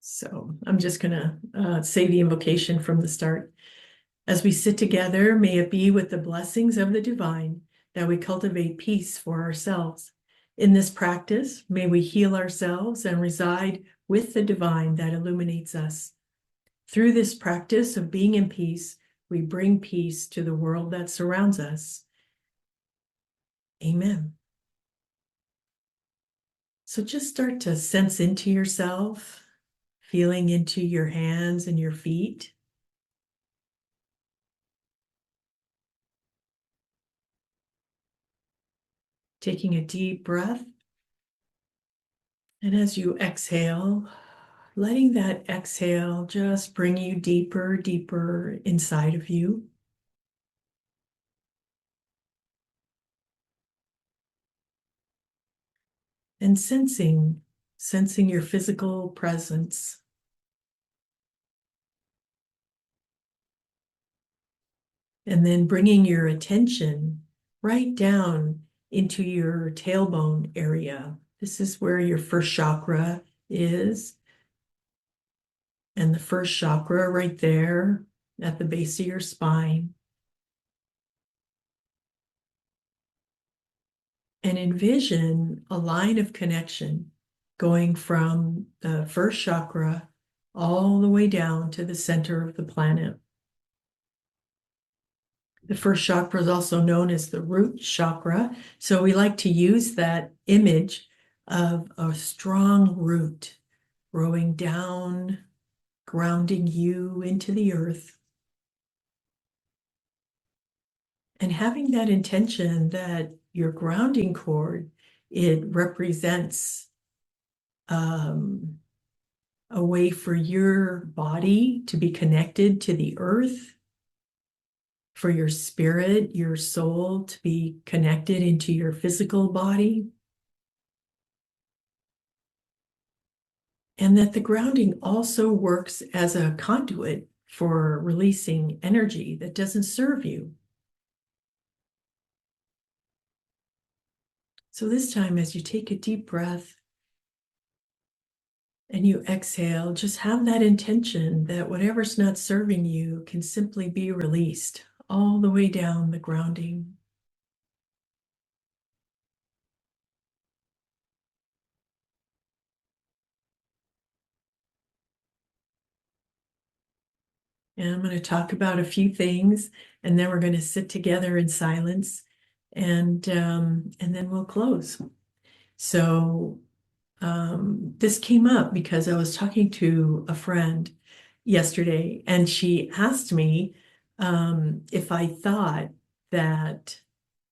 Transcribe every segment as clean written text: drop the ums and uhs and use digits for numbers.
So I'm just going to say the invocation from the start. As we sit together, may it be with the blessings of the divine that we cultivate peace for ourselves. In this practice, may we heal ourselves and reside with the divine that illuminates us. Through this practice of being in peace, we bring peace to the world that surrounds us. Amen. So just start to sense into yourself, feeling into your hands and your feet. Taking a deep breath. And as you exhale, letting that exhale just bring you deeper, deeper inside of you. And sensing your physical presence. And then bringing your attention right down into your tailbone area. This is where your first chakra is. And the first chakra right there at the base of your spine. And envision a line of connection going from the first chakra all the way down to the center of the planet. The first chakra is also known as the root chakra. So we like to use that image of a strong root growing down, grounding you into the earth. And having that intention that your grounding cord, it represents a way for your body to be connected to the earth, for your spirit, your soul to be connected into your physical body. And that the grounding also works as a conduit for releasing energy that doesn't serve you. So this time, as you take a deep breath and you exhale, just have that intention that whatever's not serving you can simply be released all the way down the grounding. And I'm going to talk about a few things, and then we're going to sit together in silence, and then we'll close. So this came up because I was talking to a friend yesterday, and she asked me if I thought that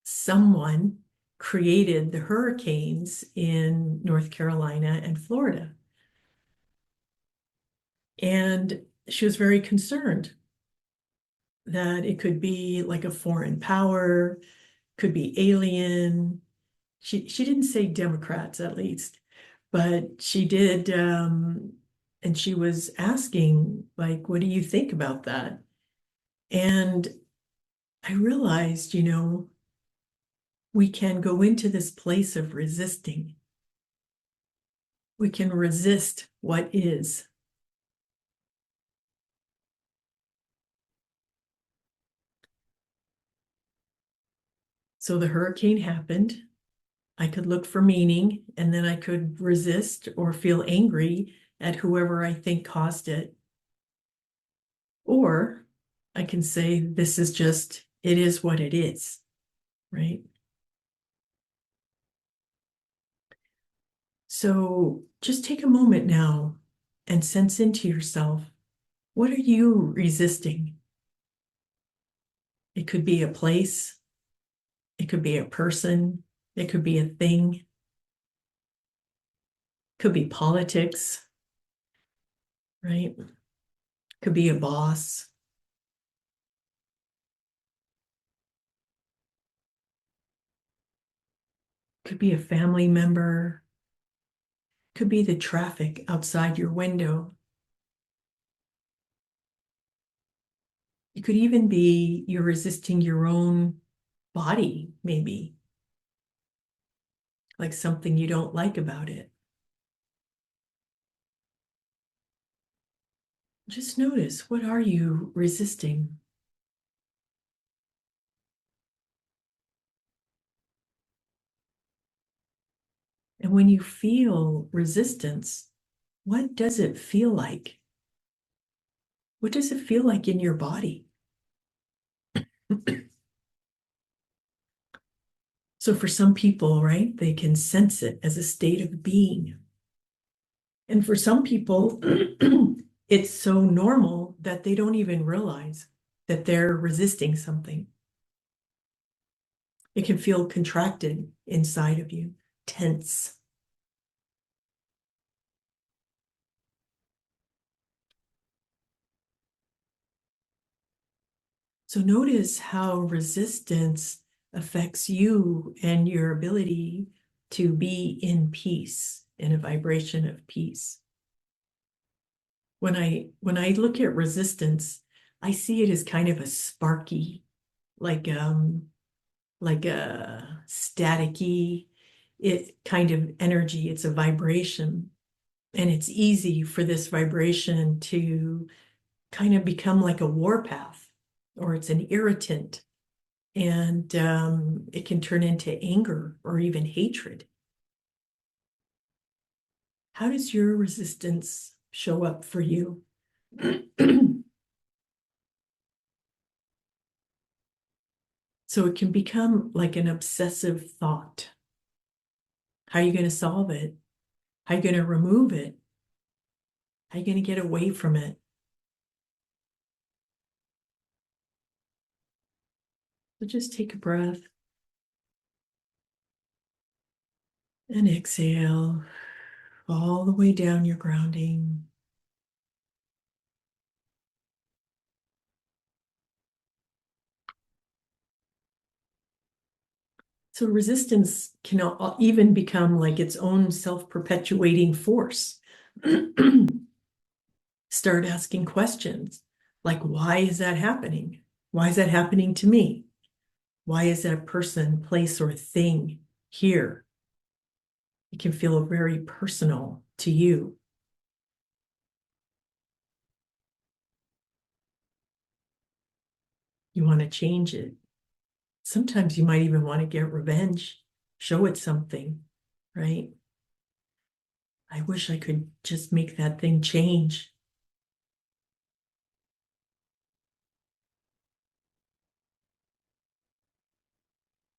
someone created the hurricanes in North Carolina and Florida. And she was very concerned that it could be like a foreign power, could be alien. She didn't say Democrats, at least, but she did, and she was asking, like, what do you think about that? And I realized, we can go into this place of resisting. We can resist what is. So the hurricane happened. I could look for meaning, and then I could resist or feel angry at whoever I think caused it. Or I can say, this is just, it is what it is, right? So just take a moment now and sense into yourself. What are you resisting? It could be a place, it could be a person, it could be a thing, it could be politics, right? It could be a boss. It could be a family member. It could be the traffic outside your window. It could even be you're resisting your own body, maybe, like something you don't like about it. Just notice, what are you resisting? And when you feel resistance, what does it feel like? What does it feel like in your body? So for some people, right, they can sense it as a state of being. And for some people, it's so normal that they don't even realize that they're resisting something. It can feel contracted inside of you, tense. So notice how resistance affects you and your ability to be in peace, in a vibration of peace. When I look at resistance, I see it as kind of a sparky, like like a staticky, it kind of energy. It's a vibration, and it's easy for this vibration to kind of become like a warpath, or it's an irritant, and it can turn into anger or even hatred. How does your resistance show up for you? So it can become like an obsessive thought. How are you going to solve it? How are you going to remove it? How are you going to get away from it? So just take a breath and exhale all the way down your grounding. So resistance can even become like its own self-perpetuating force. Start asking questions like, why is that happening? Why is that happening to me? Why is that person, place, or thing here? It can feel very personal to you. You want to change it. Sometimes you might even want to get revenge, show it something, right? I wish I could just make that thing change.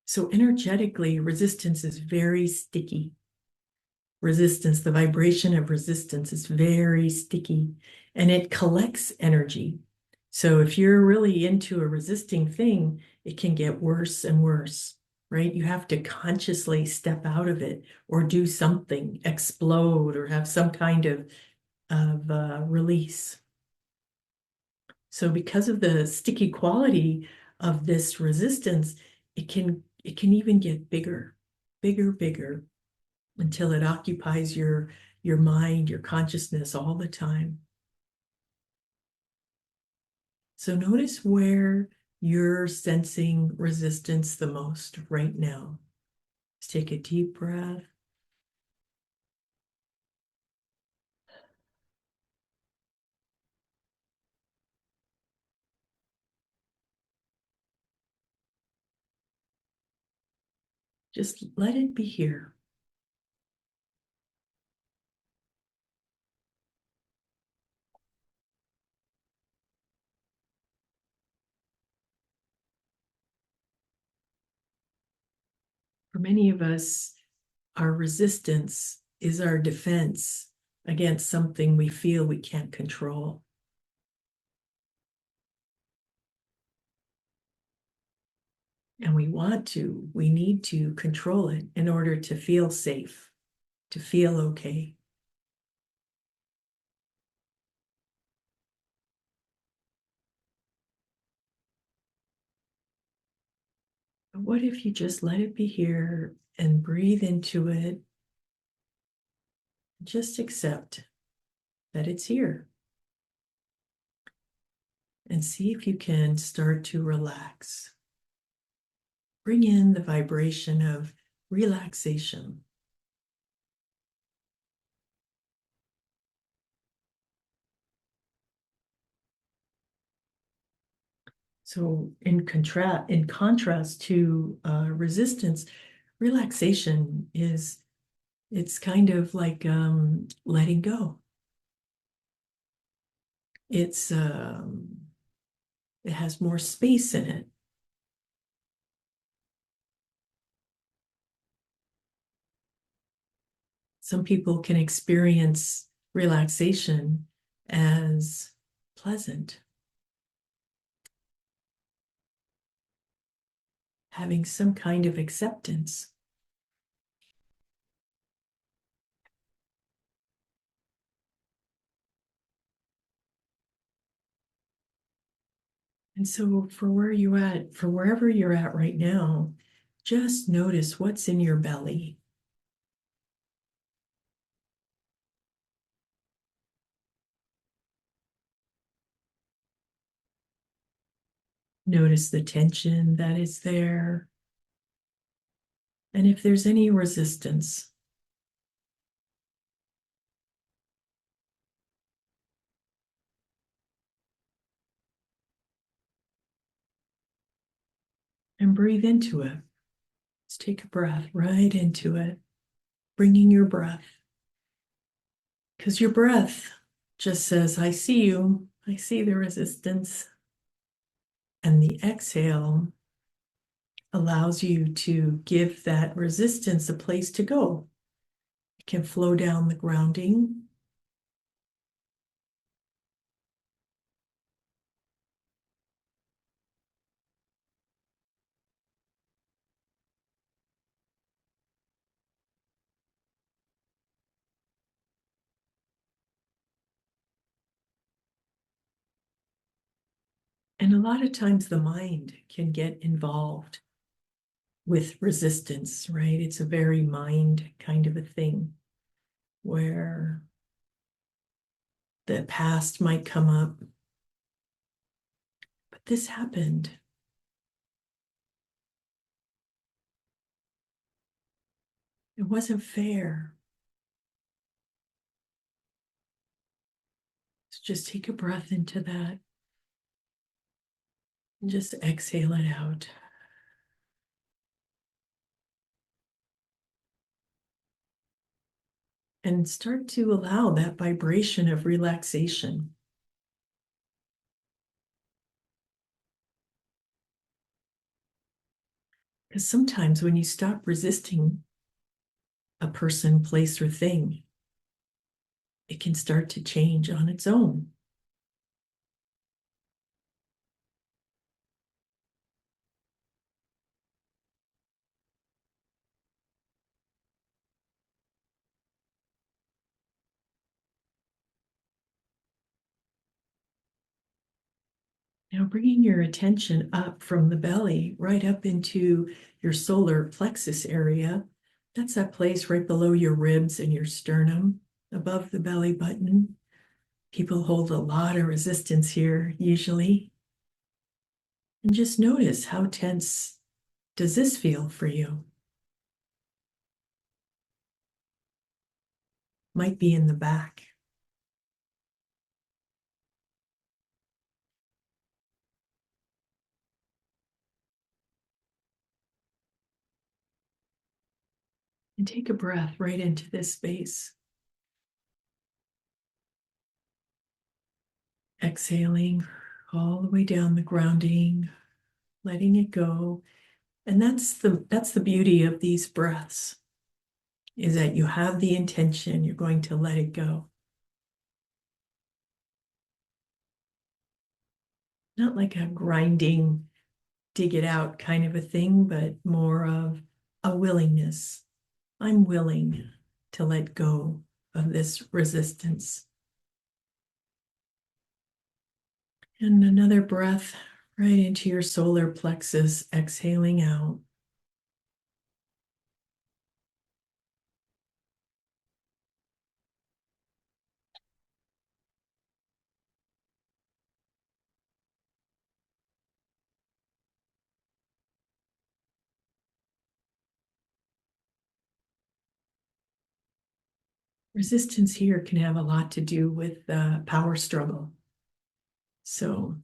So energetically, resistance is very sticky. Resistance, the vibration of resistance is very sticky, and it collects energy. So if you're really into a resisting thing, it can get worse and worse, right? You have to consciously step out of it or do something, explode, or have some kind of release. So because of the sticky quality of this resistance, it can even get bigger, bigger, bigger, until it occupies your mind, your consciousness all the time. So notice where you're sensing resistance the most right now. Just take a deep breath. Just let it be here. For many of us, our resistance is our defense against something we feel we can't control. And we need to control it in order to feel safe, to feel okay. But what if you just let it be here and breathe into it? Just accept that it's here and see if you can start to relax. Bring in the vibration of relaxation. So in contrast to resistance, relaxation is it's kind of like letting go. It's it has more space in it. Some people can experience relaxation as pleasant, having some kind of acceptance. And so for wherever you're at right now, just notice what's in your belly. Notice the tension that is there. And if there's any resistance, and breathe into it. Just take a breath right into it, bringing your breath. Because your breath just says, I see you. I see the resistance. And the exhale allows you to give that resistance a place to go. It can flow down the grounding. And a lot of times the mind can get involved with resistance, right? It's a very mind kind of a thing where the past might come up. But this happened. It wasn't fair. So just take a breath into that and just exhale it out. And start to allow that vibration of relaxation. Because sometimes when you stop resisting a person, place, or thing, it can start to change on its own. Now, bringing your attention up from the belly, right up into your solar plexus area. That's that place right below your ribs and your sternum, above the belly button. People hold a lot of resistance here, usually. And just notice, how tense does this feel for you? Might be in the back. And take a breath right into this space. Exhaling all the way down the grounding, letting it go. And that's the beauty of these breaths, is that you have the intention, you're going to let it go. Not like a grinding, dig it out kind of a thing, but more of a willingness. I'm willing to let go of this resistance. And another breath right into your solar plexus, exhaling out. Resistance here can have a lot to do with power struggle. So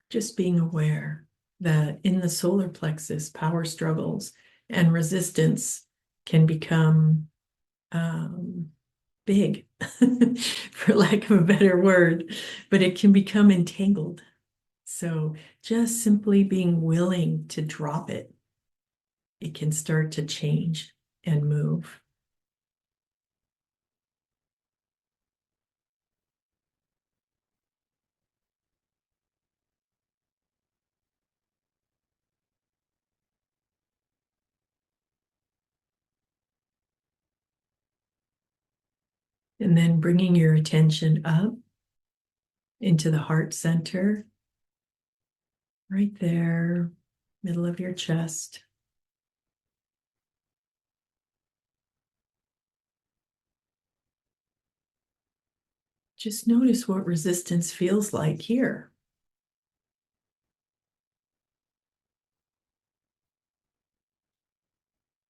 Just being aware that in the solar plexus, power struggles and resistance can become big, for lack of a better word, but it can become entangled. So just simply being willing to drop it, it can start to change and move. And then bringing your attention up into the heart center, right there, middle of your chest. Just notice what resistance feels like here.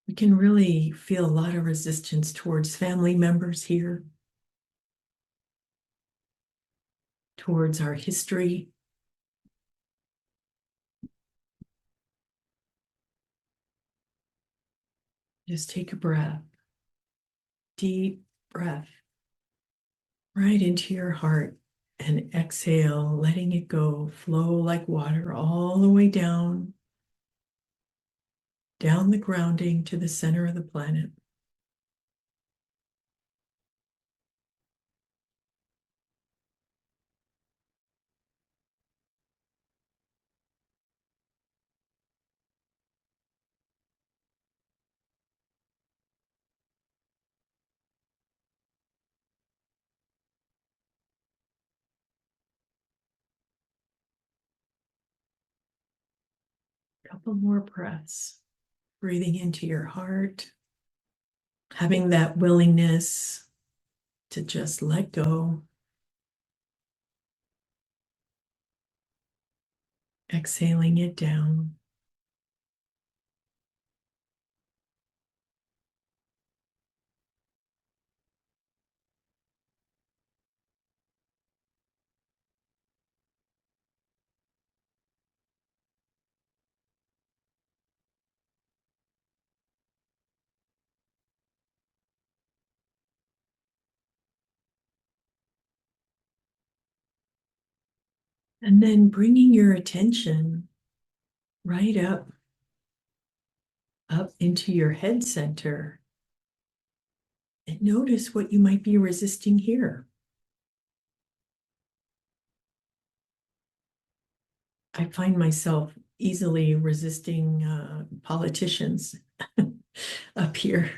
We can really feel a lot of resistance towards family members here, towards our history. Just take a breath, deep breath, right into your heart, and exhale, letting it go, flow like water all the way down, down the grounding to the center of the planet. Couple more breaths, breathing into your heart, having that willingness to just let go. Exhaling it down. And then bringing your attention right up into your head center, and notice what you might be resisting here. I find myself easily resisting politicians up here.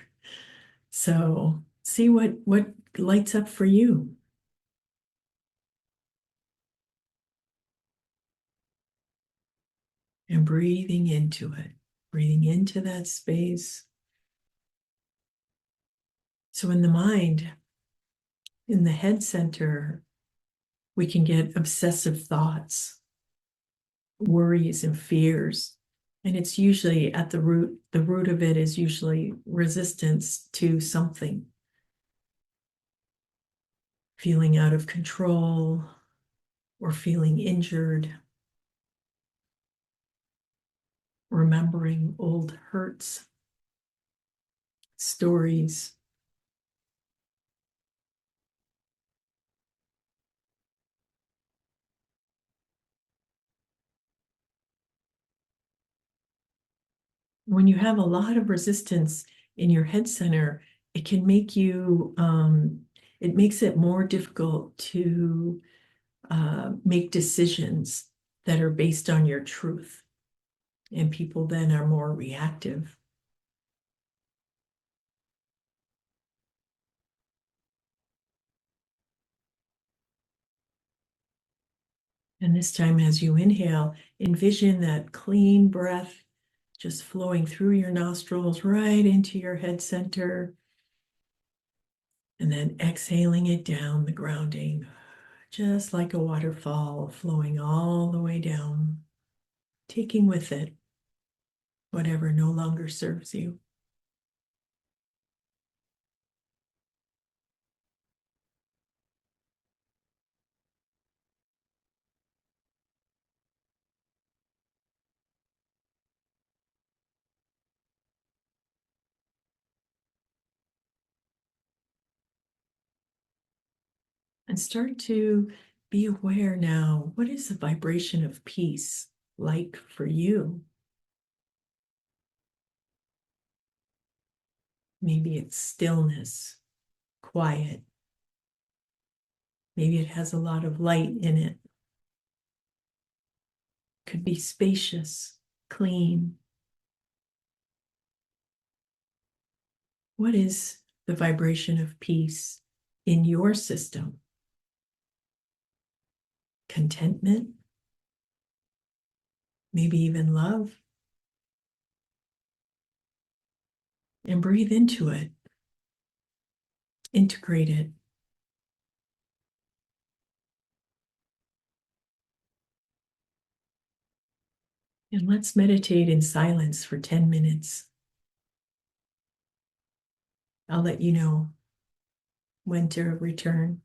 So see what lights up for you, and breathing into it, breathing into that space. So in the mind, in the head center, we can get obsessive thoughts, worries and fears. And it's usually at the root of it is usually resistance to something, feeling out of control or feeling injured, remembering old hurts, stories. When you have a lot of resistance in your head center, it can make it makes it more difficult to make decisions that are based on your truth. And people then are more reactive. And this time, as you inhale, envision that clean breath just flowing through your nostrils right into your head center. And then exhaling it down the grounding, just like a waterfall flowing all the way down, taking with it whatever no longer serves you. And start to be aware now. What is the vibration of peace like for you? Maybe it's stillness, quiet. Maybe it has a lot of light in it. Could be spacious, clean. What is the vibration of peace in your system? Contentment, maybe even love. And breathe into it, integrate it. And let's meditate in silence for 10 minutes. I'll let you know when to return.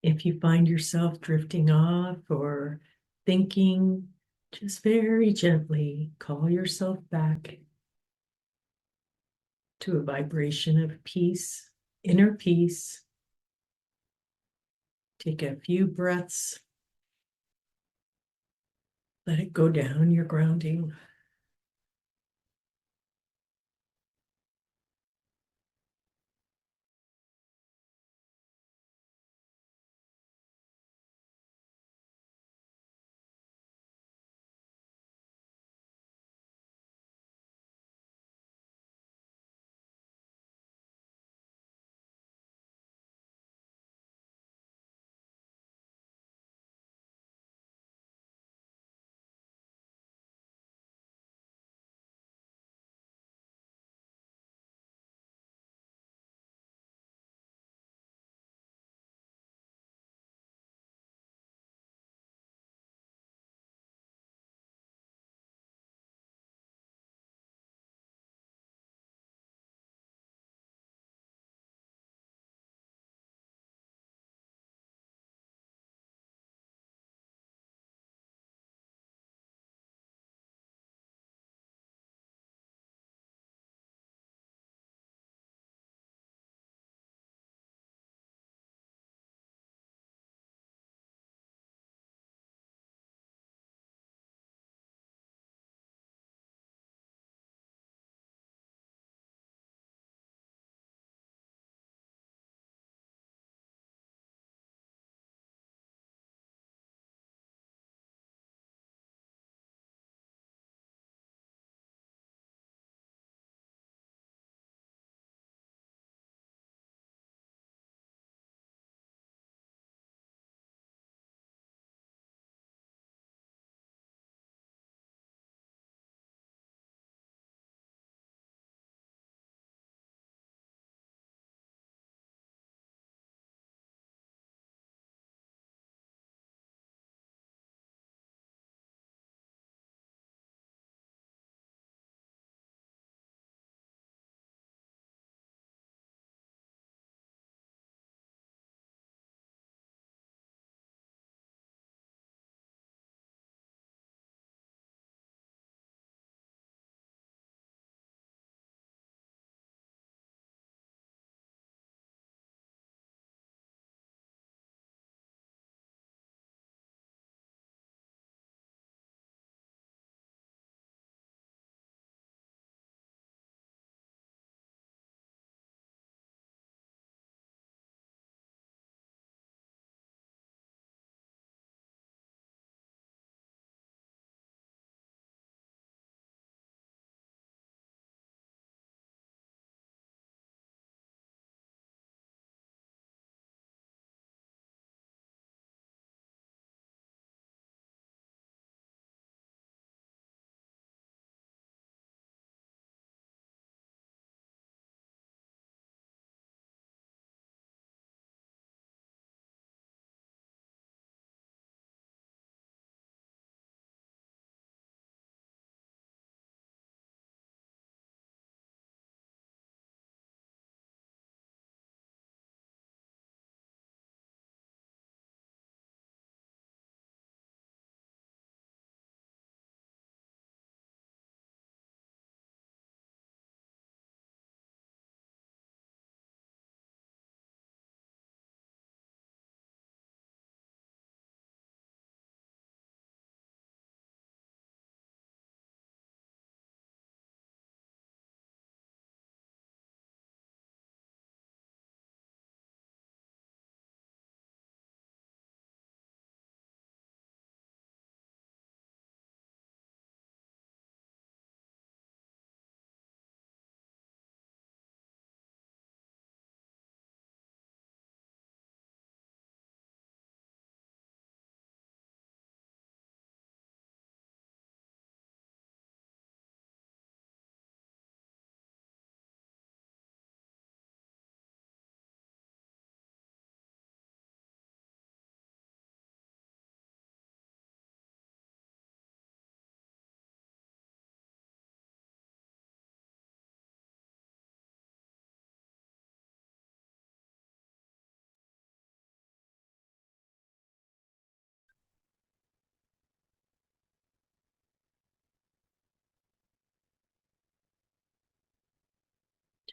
If you find yourself drifting off or thinking, just very gently call yourself back to a vibration of peace, inner peace. Take a few breaths. Let it go down your grounding.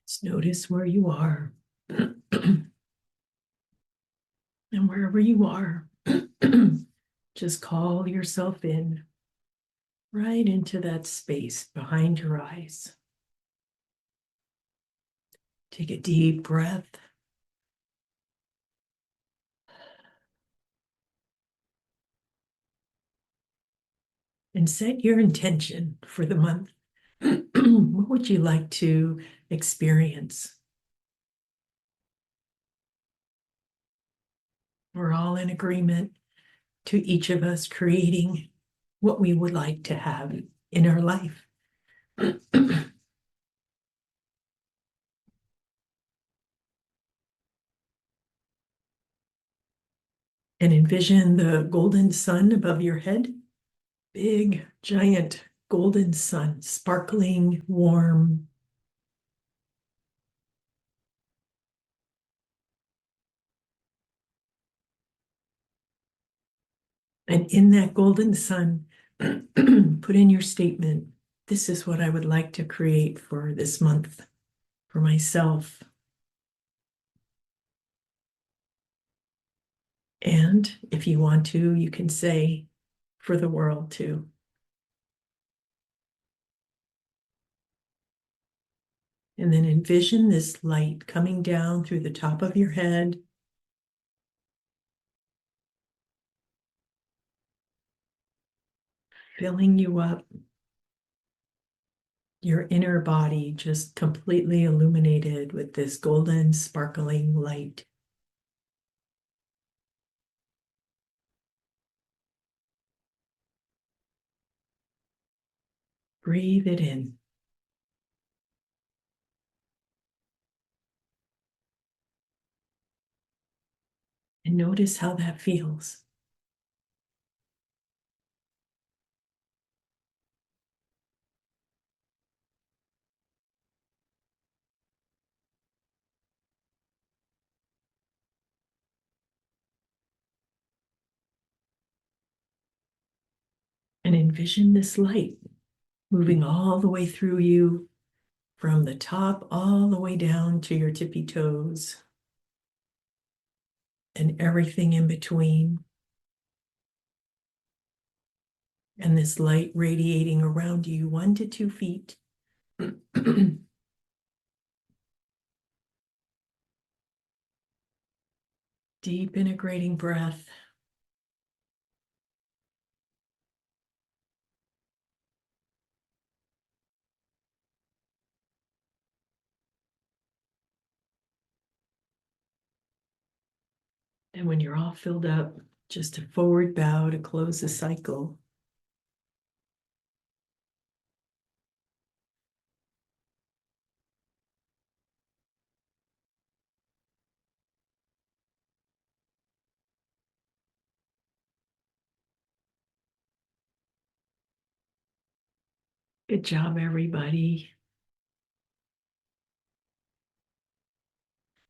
Just notice where you are. And wherever you are, just call yourself in right into that space behind your eyes. Take a deep breath. And set your intention for the month. What would you like to experience? We're all in agreement to each of us creating what we would like to have in our life. And envision the golden sun above your head. Big, giant golden sun, sparkling, warm. And in that golden sun, put in your statement. This is what I would like to create for this month, for myself. And if you want to, you can say for the world too. And then envision this light coming down through the top of your head, filling you up, your inner body just completely illuminated with this golden, sparkling light. Breathe it in. And notice how that feels. And envision this light moving all the way through you, from the top all the way down to your tippy toes and everything in between. And this light radiating around you 1 to 2 feet. Deep integrating breath. And when you're all filled up, just a forward bow to close the cycle. Good job, everybody.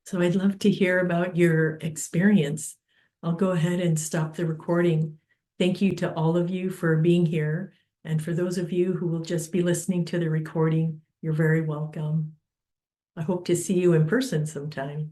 So I'd love to hear about your experience. I'll go ahead and stop the recording. Thank you to all of you for being here. And for those of you who will just be listening to the recording, you're very welcome. I hope to see you in person sometime.